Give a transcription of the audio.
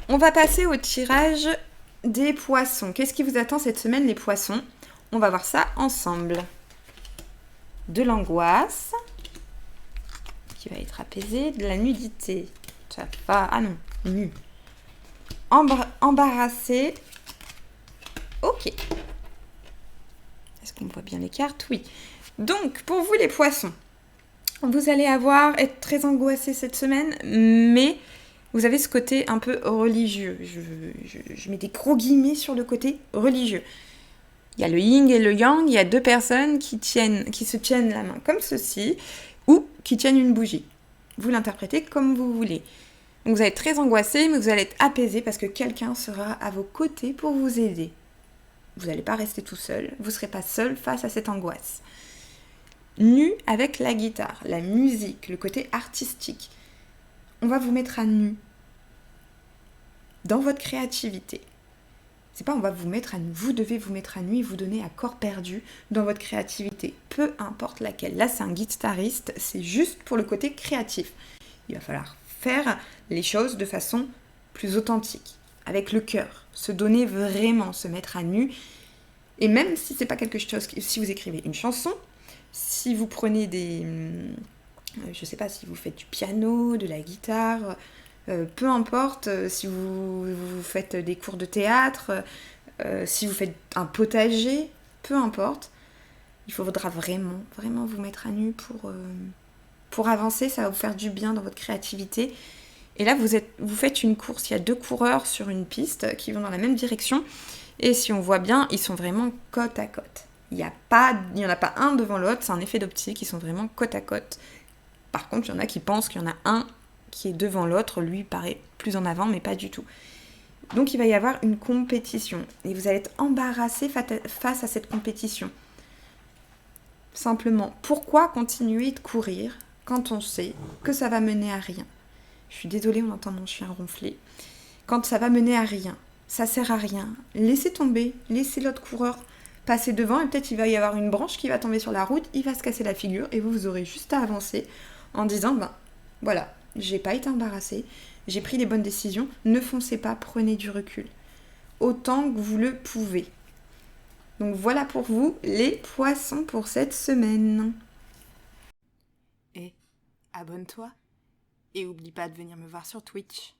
On va passer au tirage des poissons. Qu'est-ce qui vous attend cette semaine, les poissons? On va voir ça ensemble. De l'angoisse, qui va être apaisée, de la nudité. Ça va, ah non, nu. Embarrassé. Ok. Est-ce qu'on voit bien les cartes? Oui. Donc, pour vous les poissons, vous allez être très angoissé cette semaine, mais vous avez ce côté un peu religieux. Je mets des gros guillemets sur le côté religieux. Il y a le yin et le yang, il y a deux personnes qui se tiennent la main comme ceci, ou qui tiennent une bougie. Vous l'interprétez comme vous voulez. Donc vous allez être très angoissé, mais vous allez être apaisé parce que quelqu'un sera à vos côtés pour vous aider. Vous n'allez pas rester tout seul, vous ne serez pas seul face à cette angoisse. Nu avec la guitare, la musique, le côté artistique. On va vous mettre à nu dans votre créativité. C'est pas on va vous mettre à nu, vous devez vous mettre à nu et vous donner à corps perdu dans votre créativité, peu importe laquelle. Là, c'est un guitariste, c'est juste pour le côté créatif. Il va falloir faire les choses de façon plus authentique, avec le cœur, se donner vraiment, se mettre à nu. Et même si c'est pas quelque chose, si vous écrivez une chanson, si vous prenez je sais pas, si vous faites du piano, de la guitare, peu importe, si vous faites des cours de théâtre, si vous faites un potager, peu importe, il faudra vraiment, vraiment vous mettre à nu pour avancer, ça va vous faire du bien dans votre créativité. Et là, vous faites une course, il y a deux coureurs sur une piste qui vont dans la même direction, et si on voit bien, ils sont vraiment côte à côte. Il n'y en a pas un devant l'autre, c'est un effet d'optique, ils sont vraiment côte à côte. Par contre, il y en a qui pensent qu'il y en a un qui est devant l'autre, lui paraît plus en avant, mais pas du tout. Donc il va y avoir une compétition, et vous allez être embarrassé face à cette compétition. Simplement, pourquoi continuer de courir quand on sait que ça va mener à rien? Je suis désolée, on entend mon chien ronfler. Quand ça va mener à rien, ça sert à rien. Laissez tomber, laissez l'autre coureur passer devant, et peut-être il va y avoir une branche qui va tomber sur la route, il va se casser la figure, et vous aurez juste à avancer en disant, voilà, j'ai pas été embarrassée, j'ai pris les bonnes décisions, ne foncez pas, prenez du recul. Autant que vous le pouvez. Donc voilà pour vous les poissons pour cette semaine. Et abonne-toi et oublie pas de venir me voir sur Twitch.